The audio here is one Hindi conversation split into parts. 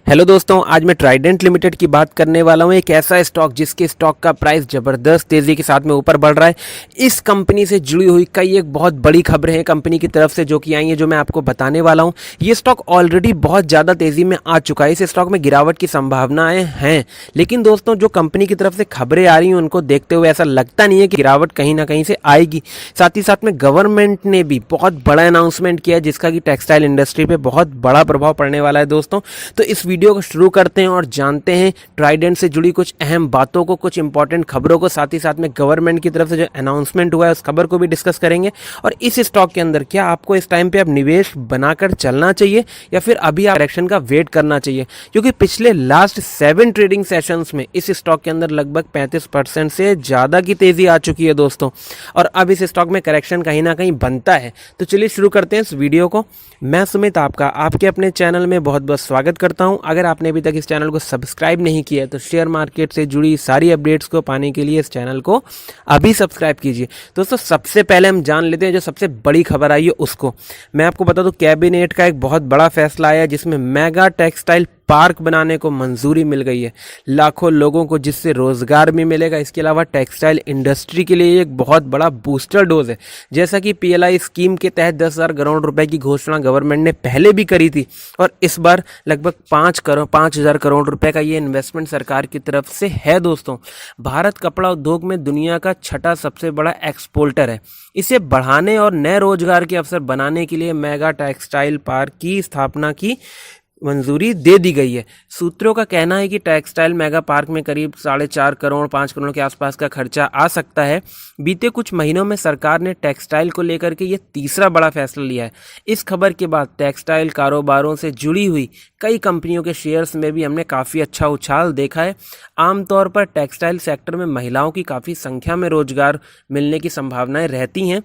हेलो दोस्तों, आज मैं ट्राइडेंट लिमिटेड की बात करने वाला हूं। एक ऐसा स्टॉक जिसके स्टॉक का प्राइस ज़बरदस्त तेज़ी के साथ में ऊपर बढ़ रहा है। इस कंपनी से जुड़ी हुई कई एक बहुत बड़ी खबरें हैं कंपनी की तरफ से जो कि आई हैं, जो मैं आपको बताने वाला हूं। ये स्टॉक ऑलरेडी बहुत ज़्यादा तेज़ी में आ चुका है। इस स्टॉक में गिरावट की संभावनाएं हैं, लेकिन दोस्तों जो कंपनी की तरफ से खबरें आ रही हैं उनको देखते हुए ऐसा लगता नहीं है कि गिरावट कहीं ना कहीं से आएगी। साथ ही साथ में गवर्नमेंट ने भी बहुत बड़ा अनाउंसमेंट किया है जिसका कि टेक्सटाइल इंडस्ट्री पे बहुत बड़ा प्रभाव पड़ने वाला है दोस्तों। तो इस वीडियो को शुरू करते हैं और जानते हैं ट्राइडेंट से जुड़ी कुछ अहम बातों को, कुछ इंपॉर्टेंट खबरों को। साथ ही साथ में गवर्नमेंट की तरफ से जो अनाउंसमेंट हुआ है उस खबर को भी डिस्कस करेंगे। और इस स्टॉक के अंदर क्या आपको इस टाइम पे अब निवेश बनाकर चलना चाहिए या फिर अभी डायरेक्शन का वेट करना चाहिए, क्योंकि पिछले लास्ट 7 ट्रेडिंग सेशंस में इस स्टॉक के अंदर लगभग 35% से ज़्यादा की तेज़ी आ चुकी है दोस्तों। और अब इस स्टॉक में करेक्शन कहीं ना कहीं बनता है। तो चलिए शुरू करते हैं इस वीडियो को। मैं सुमित आपका आपके अपने चैनल में बहुत बहुत स्वागत करता हूं। अगर आपने अभी तक इस चैनल को सब्सक्राइब नहीं किया है तो शेयर मार्केट से जुड़ी सारी अपडेट्स को पाने के लिए इस चैनल को अभी सब्सक्राइब कीजिए। दोस्तों सबसे पहले हम जान लेते हैं जो सबसे बड़ी खबर आई है उसको। मैं आपको बता दूं, कैबिनेट का एक बहुत बड़ा फैसला आया जिसमें मेगा टेक्सटाइल पार्क बनाने को मंजूरी मिल गई है। लाखों लोगों को जिससे रोजगार भी मिलेगा। इसके अलावा टेक्सटाइल इंडस्ट्री के लिए एक बहुत बड़ा बूस्टर डोज है। जैसा कि पीएलआई स्कीम के तहत 10,000 करोड़ रुपए की घोषणा गवर्नमेंट ने पहले भी करी थी और इस बार लगभग 5,000 करोड़ रुपए का ये इन्वेस्टमेंट सरकार की तरफ से है दोस्तों। भारत कपड़ा उद्योग में दुनिया का छठा सबसे बड़ा एक्सपोर्टर है। इसे बढ़ाने और नए रोजगार के अवसर बनाने के लिए मेगा टेक्सटाइल पार्क की स्थापना की मंजूरी दे दी गई है। सूत्रों का कहना है कि टेक्सटाइल मेगा पार्क में करीब 4.5 करोड़ 5 करोड़ के आसपास का खर्चा आ सकता है। बीते कुछ महीनों में सरकार ने टेक्सटाइल को लेकर के ये तीसरा बड़ा फैसला लिया है। इस खबर के बाद टेक्सटाइल कारोबारों से जुड़ी हुई कई कंपनियों के शेयर्स में भी हमने काफ़ी अच्छा उछाल देखा है। आमतौर पर टेक्सटाइल सेक्टर में महिलाओं की काफ़ी संख्या में रोजगार मिलने की संभावनाएं रहती हैं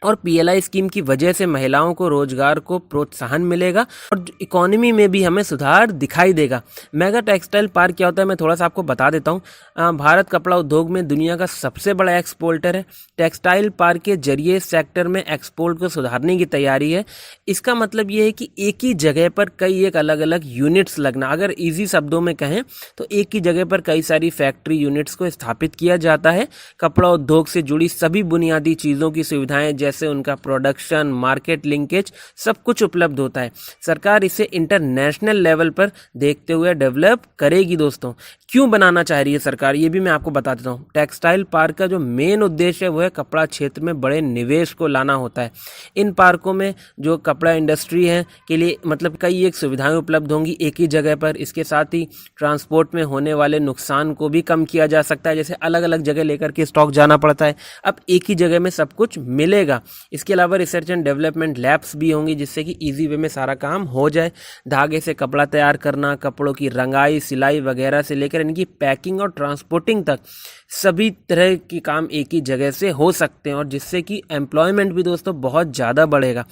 और पीएलआई स्कीम की वजह से महिलाओं को रोजगार को प्रोत्साहन मिलेगा और इकोनॉमी में भी हमें सुधार दिखाई देगा। मेगा टेक्सटाइल पार्क क्या होता है मैं थोड़ा सा आपको बता देता हूँ। भारत कपड़ा उद्योग में दुनिया का सबसे बड़ा एक्सपोर्टर है। टेक्सटाइल पार्क के जरिए सेक्टर में एक्सपोर्ट को सुधारने की तैयारी है। इसका मतलब ये है कि एक ही जगह पर कई एक अलग अलग यूनिट्स लगना, अगर ईजी शब्दों में कहें तो एक ही जगह पर कई सारी फैक्ट्री यूनिट्स को स्थापित किया जाता है। कपड़ा उद्योग से जुड़ी सभी बुनियादी चीज़ों की सुविधाएं जैसे उनका प्रोडक्शन, मार्केट लिंकेज सब कुछ उपलब्ध होता है। सरकार इसे इंटरनेशनल लेवल पर देखते हुए डेवलप करेगी दोस्तों। क्यों बनाना चाह रही है सरकार, ये भी मैं आपको बता देता हूँ। टेक्सटाइल पार्क का जो मेन उद्देश्य है वो है कपड़ा क्षेत्र में बड़े निवेश को लाना होता है। इन पार्कों में जो कपड़ा इंडस्ट्री है के लिए मतलब कई एक सुविधाएं उपलब्ध होंगी एक ही जगह पर। इसके साथ ही ट्रांसपोर्ट में होने वाले नुकसान को भी कम किया जा सकता है, जैसे अलग अलग जगह लेकर के स्टॉक जाना पड़ता है, अब एक ही जगह में सब कुछ मिलेगा। इसके अलावा रिसर्च एंड डेवलपमेंट लैब्स भी होंगी जिससे कि इजी वे में सारा काम हो जाए। धागे से कपड़ा तैयार करना, कपड़ों की रंगाई, सिलाई वगैरह से लेकर इनकी पैकिंग और ट्रांसपोर्टिंग तक सभी तरह के काम एक ही जगह से हो सकते हैं और जिससे कि एम्प्लॉयमेंट भी दोस्तों बहुत ज़्यादा बढ़ेगा।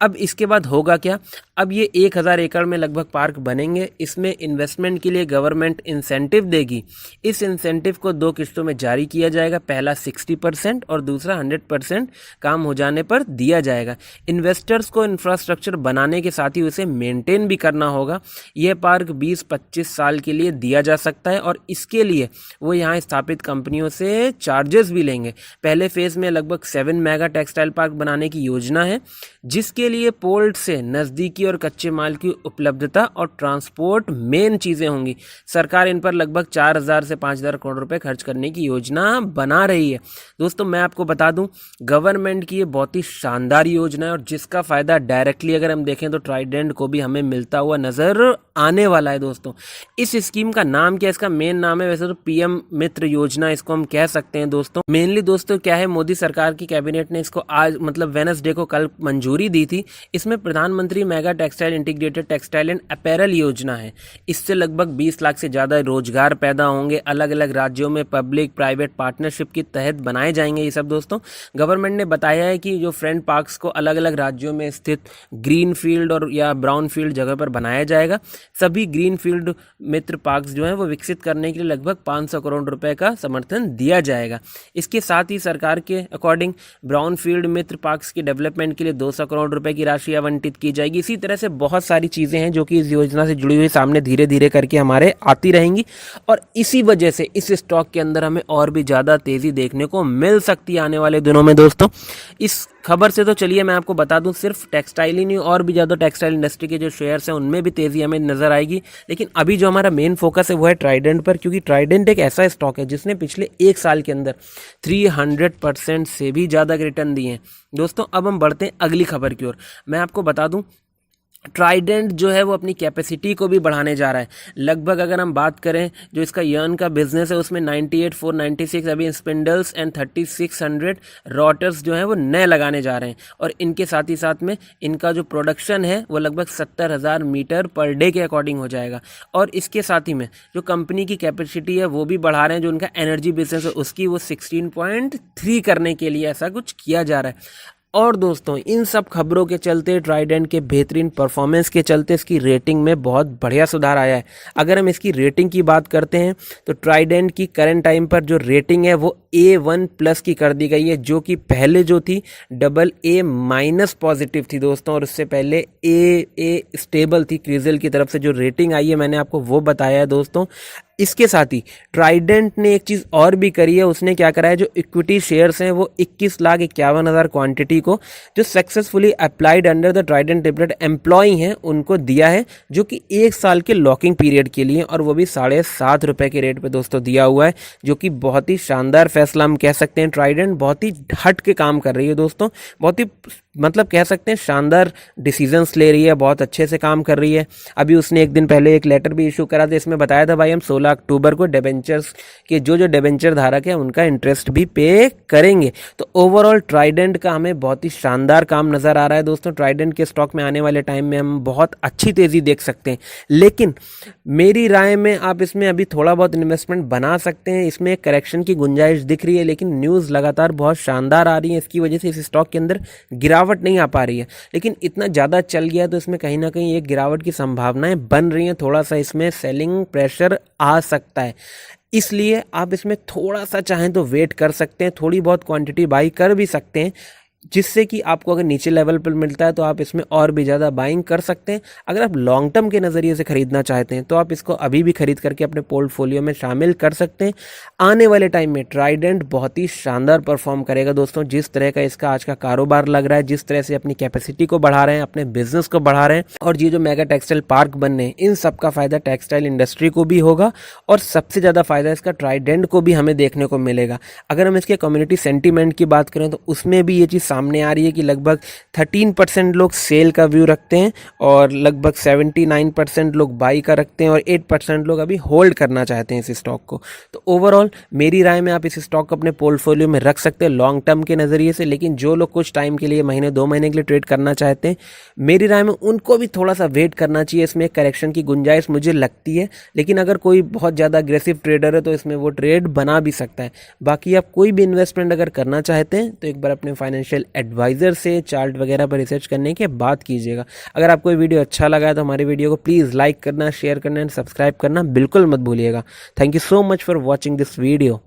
अब इसके बाद होगा क्या, अब ये 1,000 एकड़ में लगभग पार्क बनेंगे। इसमें इन्वेस्टमेंट के लिए गवर्नमेंट इंसेंटिव देगी। इस इंसेंटिव को 2 किस्तों में जारी किया जाएगा, पहला 60% और दूसरा 100% काम हो जाने पर दिया जाएगा। इन्वेस्टर्स को इंफ्रास्ट्रक्चर बनाने के साथ ही उसे मेंटेन भी करना होगा। यह पार्क 20-25 साल के लिए दिया जा सकता है और इसके लिए वो यहाँ स्थापित कंपनियों से चार्जेस भी लेंगे। पहले फेज में लगभग 7 मेगा टेक्सटाइल पार्क बनाने की योजना है, जिसके लिए पोर्ट से नज़दीकी और कच्चे माल की उपलब्धता और ट्रांसपोर्ट मेन चीज़ें होंगी। सरकार इन पर लगभग 4,000 से 5,000 करोड़ रुपए खर्च करने की योजना बना रही है। दोस्तों मैं आपको बता दूं, गवर्नमेंट की ये बहुत ही शानदार योजना है और जिसका फ़ायदा डायरेक्टली अगर हम देखें तो ट्राइडेंट को भी हमें मिलता हुआ नज़र आने वाला है दोस्तों। इस स्कीम का नाम क्या है, इसका मेन नाम है वैसे तो पीएम मित्र योजना इसको हम कह सकते हैं दोस्तों। मेनली दोस्तों क्या है, मोदी सरकार की कैबिनेट ने इसको आज मतलब वेडनेसडे को कल मंजूरी दी थी। इसमें प्रधानमंत्री mega textile integrated textile and apparel योजना है। इससे लगभग 20 लाख से ज़्यादा रोजगार पैदा होंगे। अलग अलग राज्यों में पब्लिक प्राइवेट पार्टनरशिप के तहत बनाए जाएंगे ये सब दोस्तों। गवर्नमेंट ने बताया है कि जो फ्रेंड पार्क्स को अलग अलग राज्यों में स्थित ग्रीन फील्ड और या ब्राउन फील्ड जगह पर बनाया जाएगा। सभी ग्रीनफील्ड मित्र पार्क्स जो हैं वो विकसित करने के लिए लगभग 500 करोड़ रुपए का समर्थन दिया जाएगा। इसके साथ ही सरकार के अकॉर्डिंग ब्राउनफील्ड मित्र पार्क्स के डेवलपमेंट के लिए 200 करोड़ रुपए की राशि आवंटित की जाएगी। इसी तरह से बहुत सारी चीज़ें हैं जो कि इस योजना से जुड़ी हुई सामने धीरे धीरे करके हमारे आती रहेंगी और इसी वजह से इस स्टॉक के अंदर हमें और भी ज़्यादा तेज़ी देखने को मिल सकती है आने वाले दिनों में। दोस्तों इस खबर से तो चलिए मैं आपको बता दूं, सिर्फ टेक्सटाइल ही नहीं और भी ज़्यादा टेक्सटाइल इंडस्ट्री के जो शेयर्स हैं उनमें भी तेज़ी हमें नजर आएगी। लेकिन अभी जो हमारा मेन फोकस है वो है ट्राइडेंट पर, क्योंकि ट्राइडेंट एक ऐसा स्टॉक है जिसने पिछले एक साल के अंदर 300% से भी ज़्यादा रिटर्न दिए हैं। दोस्तों अब हम बढ़ते हैं अगली खबर की ओर। मैं आपको बता दूं ट्राइडेंट जो है वो अपनी कैपेसिटी को भी बढ़ाने जा रहा है। लगभग अगर हम बात करें जो इसका यर्न का बिजनेस है उसमें 98,496 अभी स्पिंडल्स एंड 3600 रोटर्स जो हैं वो नए लगाने जा रहे हैं और इनके साथ ही साथ में इनका जो प्रोडक्शन है वो लगभग 70,000 मीटर पर डे के अकॉर्डिंग हो जाएगा। और इसके साथ ही में जो कंपनी की कैपेसिटी है वो भी बढ़ा रहे हैं। जो उनका एनर्जी बिजनेस है उसकी वो 16.3 करने के लिए ऐसा कुछ किया जा रहा है। और दोस्तों इन सब खबरों के चलते ट्राइडेंट के बेहतरीन परफॉर्मेंस के चलते इसकी रेटिंग में बहुत बढ़िया सुधार आया है। अगर हम इसकी रेटिंग की बात करते हैं तो ट्राइडेंट की करंट टाइम पर जो रेटिंग है वो A1+ की कर दी गई है, जो कि पहले जो थी AA- पॉजिटिव थी दोस्तों, और उससे पहले AA स्टेबल थी। क्रिजल की तरफ से जो रेटिंग आई है मैंने आपको वो बताया है दोस्तों। इसके साथ ही ट्राइडेंट ने एक चीज़ और भी करी है, उसने क्या करा है, जो इक्विटी शेयर्स हैं वो 21,51,000 क्वांटिटी को जो successfully applied under the Trident Limited employ हैं उनको दिया है, जो कि 1 साल के लॉकिंग पीरियड के लिए, और वो भी ₹7.5 के रेट पे दोस्तों दिया हुआ है, जो कि बहुत ही शानदार फैसला हम कह सकते हैं। ट्राइडेंट बहुत ही हट के काम कर रही है दोस्तों, बहुत ही मतलब कह सकते हैं शानदार डिसीजंस ले रही है, बहुत अच्छे से काम कर रही है। अभी उसने एक दिन पहले एक लेटर भी इशू करा था, इसमें बताया था भाई हम 16 अक्टूबर को डिबेंचर्स के जो डिबेंचर धारक है उनका इंटरेस्ट भी पे करेंगे। तो ओवरऑल ट्राइडेंट का हमें बहुत ही शानदार काम नजर आ रहा है दोस्तों। ट्राइडेंट के स्टॉक में आने वाले टाइम में हम बहुत अच्छी तेजी देख सकते हैं, लेकिन मेरी राय में आप इसमें अभी थोड़ा बहुत इन्वेस्टमेंट बना सकते हैं। इसमें एक करेक्शन की गुंजाइश दिख रही है, लेकिन न्यूज़ लगातार बहुत शानदार आ रही है, इसकी वजह से इस स्टॉक के अंदर गिरावट नहीं आ पा रही है। लेकिन इतना ज़्यादा चल गया तो इसमें कहीं ना कहीं एक गिरावट की संभावनाएं बन रही हैं, थोड़ा सा इसमें सेलिंग प्रेशर आ सकता है। इसलिए आप इसमें थोड़ा सा चाहें तो वेट कर सकते हैं, थोड़ी बहुत क्वांटिटी बाई कर भी सकते हैं, जिससे कि आपको अगर नीचे लेवल पर मिलता है तो आप इसमें और भी ज़्यादा बाइंग कर सकते हैं। अगर आप लॉन्ग टर्म के नज़रिए से खरीदना चाहते हैं तो आप इसको अभी भी खरीद करके अपने पोर्टफोलियो में शामिल कर सकते हैं। आने वाले टाइम में ट्राइडेंट बहुत ही शानदार परफॉर्म करेगा दोस्तों। जिस तरह का इसका आज का कारोबार लग रहा है, जिस तरह से अपनी कैपेसिटी को बढ़ा रहे हैं, अपने बिजनेस को बढ़ा रहे हैं, और ये जो मेगा टेक्सटाइल पार्क बनने हैं, इन सब का फायदा टेक्सटाइल इंडस्ट्री को भी होगा और सबसे ज़्यादा फायदा इसका ट्राइडेंट को भी हमें देखने को मिलेगा। अगर हम इसके कम्युनिटी सेंटीमेंट की बात करें तो उसमें भी ये चीज़ सामने आ रही है कि लगभग 13% लोग सेल का व्यू रखते हैं और लगभग 79% लोग बाई का रखते हैं और 8% लोग अभी होल्ड करना चाहते हैं इस स्टॉक को। तो ओवरऑल मेरी राय में आप इस स्टॉक को अपने पोर्टफोलियो में रख सकते हैं लॉन्ग टर्म के नज़रिए से। लेकिन जो लोग कुछ टाइम के लिए, महीने 2 महीने के लिए ट्रेड करना चाहते हैं, मेरी राय में उनको भी थोड़ा सा वेट करना चाहिए। इसमें करेक्शन की गुंजाइश मुझे लगती है, लेकिन अगर कोई बहुत ज़्यादा अग्रेसिव ट्रेडर है तो इसमें वो ट्रेड बना भी सकता है। बाकी आप कोई भी इन्वेस्टमेंट अगर करना चाहते हैं तो एक बार अपने फाइनेंशियल एडवाइजर से चार्ट वगैरह पर रिसर्च करने के बाद कीजिएगा। अगर आपको ये वीडियो अच्छा लगा है तो हमारे वीडियो को प्लीज़ लाइक करना, शेयर करना एंड सब्सक्राइब करना बिल्कुल मत भूलिएगा। Thank you so much for watching this video.